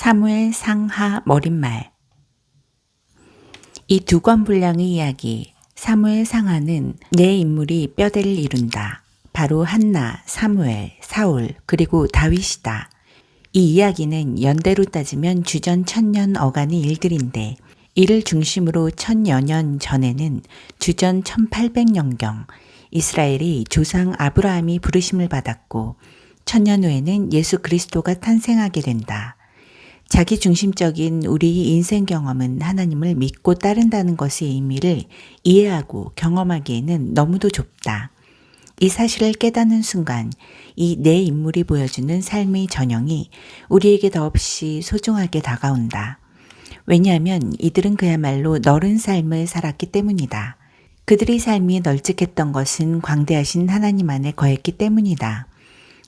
사무엘 상하 머릿말. 이 두 권 분량의 이야기, 사무엘 상하는 네 인물이 뼈대를 이룬다. 바로 한나, 사무엘, 사울, 그리고 다윗이다. 이 이야기는 연대로 따지면 주전 1000년 어간의 일들인데, 이를 중심으로 1000여 년 전에는 주전 1800년경 이스라엘이 조상 아브라함이 부르심을 받았고 1000년 후에는 예수 그리스도가 탄생하게 된다. 자기 중심적인 우리의 인생 경험은 하나님을 믿고 따른다는 것의 의미를 이해하고 경험하기에는 너무도 좁다. 이 사실을 깨닫는 순간 이 네 인물이 보여주는 삶의 전형이 우리에게 더없이 소중하게 다가온다. 왜냐하면 이들은 그야말로 너른 삶을 살았기 때문이다. 그들의 삶이 널찍했던 것은 광대하신 하나님 안에 거했기 때문이다.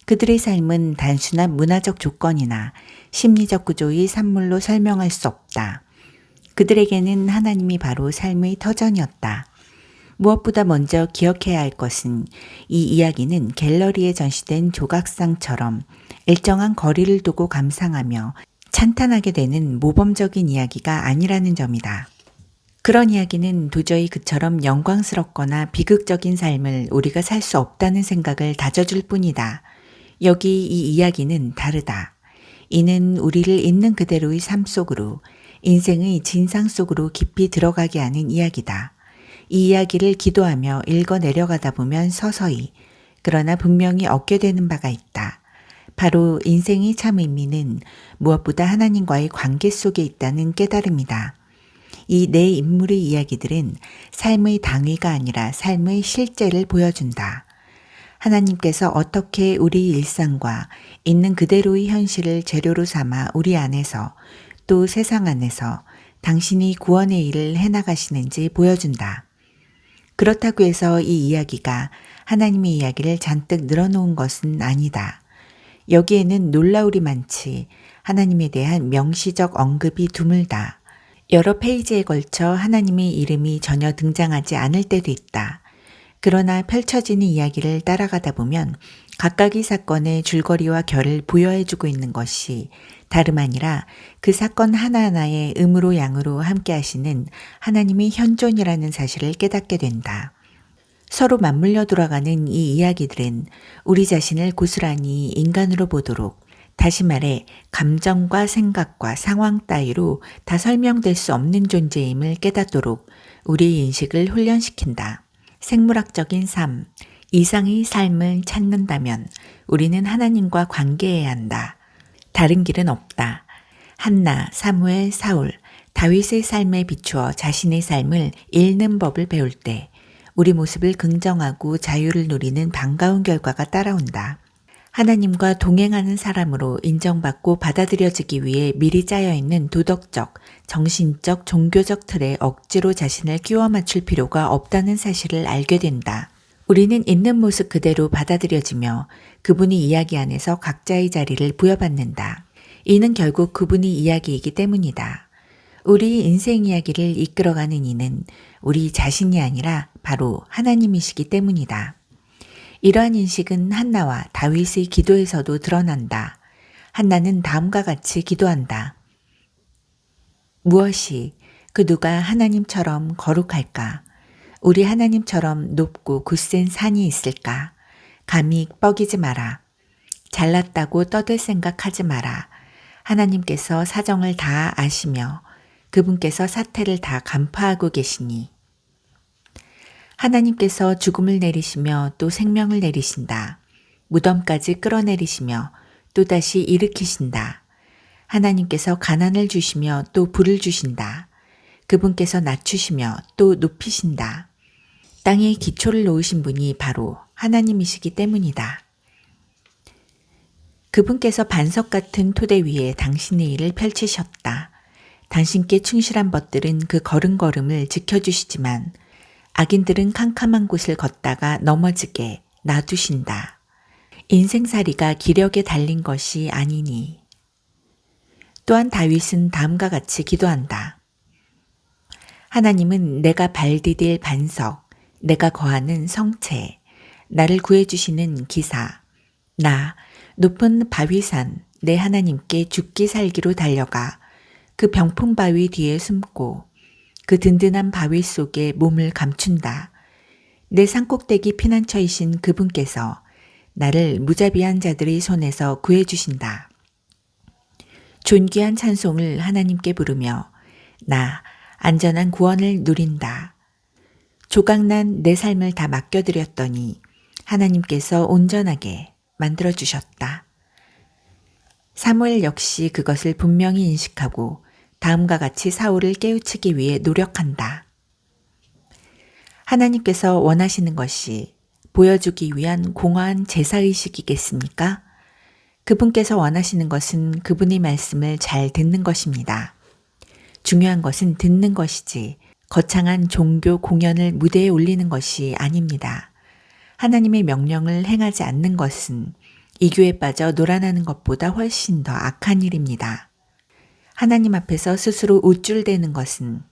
그들의 삶은 단순한 문화적 조건이나 심리적 구조의 산물로 설명할 수 없다. 그들에게는 하나님이 바로 삶의 터전이었다. 무엇보다 먼저 기억해야 할 것은 이 이야기는 갤러리에 전시된 조각상처럼 일정한 거리를 두고 감상하며 찬탄하게 되는 모범적인 이야기가 아니라는 점이다. 그런 이야기는 도저히 그처럼 영광스럽거나 비극적인 삶을 우리가 살 수 없다는 생각을 다져줄 뿐이다. 여기 이 이야기는 다르다. 이는 우리를 있는 그대로의 삶 속으로, 인생의 진상 속으로 깊이 들어가게 하는 이야기다. 이 이야기를 기도하며 읽어 내려가다 보면 서서히, 그러나 분명히 얻게 되는 바가 있다. 바로 인생의 참 의미는 무엇보다 하나님과의 관계 속에 있다는 깨달음이다. 이 네 인물의 이야기들은 삶의 당위가 아니라 삶의 실제를 보여준다. 하나님께서 어떻게 우리 일상과 있는 그대로의 현실을 재료로 삼아 우리 안에서 또 세상 안에서 당신이 구원의 일을 해나가시는지 보여준다. 그렇다고 해서 이 이야기가 하나님의 이야기를 잔뜩 늘어놓은 것은 아니다. 여기에는 놀라울이 많지 하나님에 대한 명시적 언급이 드물다. 여러 페이지에 걸쳐 하나님의 이름이 전혀 등장하지 않을 때도 있다. 그러나 펼쳐지는 이야기를 따라가다 보면 각각의 사건의 줄거리와 결을 부여해주고 있는 것이 다름 아니라 그 사건 하나하나의 음으로 양으로 함께 하시는 하나님의 현존이라는 사실을 깨닫게 된다. 서로 맞물려 돌아가는 이 이야기들은 우리 자신을 고스란히 인간으로 보도록, 다시 말해 감정과 생각과 상황 따위로 다 설명될 수 없는 존재임을 깨닫도록 우리의 인식을 훈련시킨다. 생물학적인 삶, 이상의 삶을 찾는다면 우리는 하나님과 관계해야 한다. 다른 길은 없다. 한나, 사무엘, 사울, 다윗의 삶에 비추어 자신의 삶을 읽는 법을 배울 때 우리 모습을 긍정하고 자유를 누리는 반가운 결과가 따라온다. 하나님과 동행하는 사람으로 인정받고 받아들여지기 위해 미리 짜여있는 도덕적, 정신적, 종교적 틀에 억지로 자신을 끼워 맞출 필요가 없다는 사실을 알게 된다. 우리는 있는 모습 그대로 받아들여지며 그분의 이야기 안에서 각자의 자리를 부여받는다. 이는 결국 그분의 이야기이기 때문이다. 우리 인생 이야기를 이끌어가는 이는 우리 자신이 아니라 바로 하나님이시기 때문이다. 이러한 인식은 한나와 다윗의 기도에서도 드러난다. 한나는 다음과 같이 기도한다. 무엇이 그 누가 하나님처럼 거룩할까? 우리 하나님처럼 높고 굳센 산이 있을까? 감히 뻐기지 마라. 잘났다고 떠들 생각하지 마라. 하나님께서 사정을 다 아시며 그분께서 사태를 다 간파하고 계시니. 하나님께서 죽음을 내리시며 또 생명을 내리신다. 무덤까지 끌어내리시며 또다시 일으키신다. 하나님께서 가난을 주시며 또 부를 주신다. 그분께서 낮추시며 또 높이신다. 땅에 기초를 놓으신 분이 바로 하나님이시기 때문이다. 그분께서 반석 같은 토대 위에 당신의 일을 펼치셨다. 당신께 충실한 벗들은 그 걸음걸음을 지켜주시지만 악인들은 캄캄한 곳을 걷다가 넘어지게 놔두신다. 인생살이가 기력에 달린 것이 아니니. 또한 다윗은 다음과 같이 기도한다. 하나님은 내가 발 디딜 반석, 내가 거하는 성체, 나를 구해주시는 기사, 나 높은 바위산, 내 하나님께 죽기 살기로 달려가 그 병풍 바위 뒤에 숨고 그 든든한 바위 속에 몸을 감춘다. 내 산꼭대기 피난처이신 그분께서 나를 무자비한 자들의 손에서 구해주신다. 존귀한 찬송을 하나님께 부르며 나 안전한 구원을 누린다. 조각난 내 삶을 다 맡겨드렸더니 하나님께서 온전하게 만들어주셨다. 사무엘 역시 그것을 분명히 인식하고 다음과 같이 사울을 깨우치기 위해 노력한다. 하나님께서 원하시는 것이 보여주기 위한 공허한 제사의식이겠습니까? 그분께서 원하시는 것은 그분의 말씀을 잘 듣는 것입니다. 중요한 것은 듣는 것이지 거창한 종교 공연을 무대에 올리는 것이 아닙니다. 하나님의 명령을 행하지 않는 것은 이교에 빠져 놀아나는 것보다 훨씬 더 악한 일입니다. 하나님 앞에서 스스로 우쭐대는 것은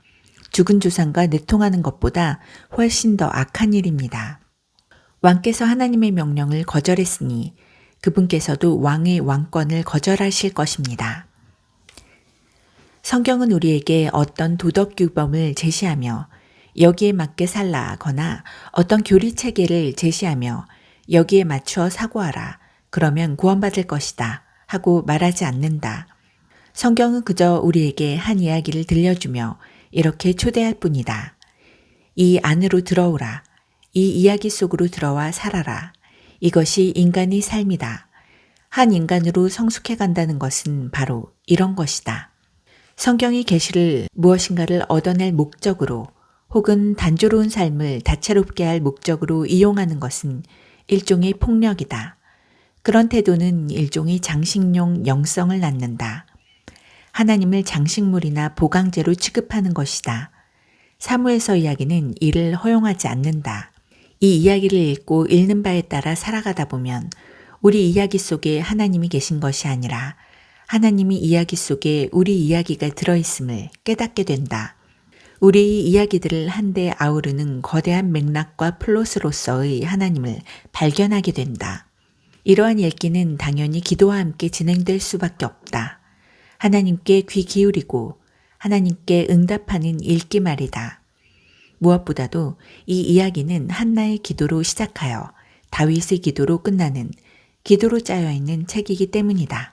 죽은 조상과 내통하는 것보다 훨씬 더 악한 일입니다. 왕께서 하나님의 명령을 거절했으니 그분께서도 왕의 왕권을 거절하실 것입니다. 성경은 우리에게 어떤 도덕 규범을 제시하며 여기에 맞게 살라거나 어떤 교리 체계를 제시하며 여기에 맞추어 사고하라. 그러면 구원받을 것이다. 하고 말하지 않는다. 성경은 그저 우리에게 한 이야기를 들려주며 이렇게 초대할 뿐이다. 이 안으로 들어오라. 이 이야기 속으로 들어와 살아라. 이것이 인간의 삶이다. 한 인간으로 성숙해 간다는 것은 바로 이런 것이다. 성경의 계시를 무엇인가를 얻어낼 목적으로 혹은 단조로운 삶을 다채롭게 할 목적으로 이용하는 것은 일종의 폭력이다. 그런 태도는 일종의 장식용 영성을 낳는다. 하나님을 장식물이나 보강제로 취급하는 것이다. 사무엘서 이야기는 이를 허용하지 않는다. 이 이야기를 읽고 읽는 바에 따라 살아가다 보면 우리 이야기 속에 하나님이 계신 것이 아니라 하나님이 이야기 속에 우리 이야기가 들어있음을 깨닫게 된다. 우리의 이야기들을 한데 아우르는 거대한 맥락과 플롯으로서의 하나님을 발견하게 된다. 이러한 읽기는 당연히 기도와 함께 진행될 수밖에 없다. 하나님께 귀 기울이고 하나님께 응답하는 읽기 말이다. 무엇보다도 이 이야기는 한나의 기도로 시작하여 다윗의 기도로 끝나는 기도로 짜여있는 책이기 때문이다.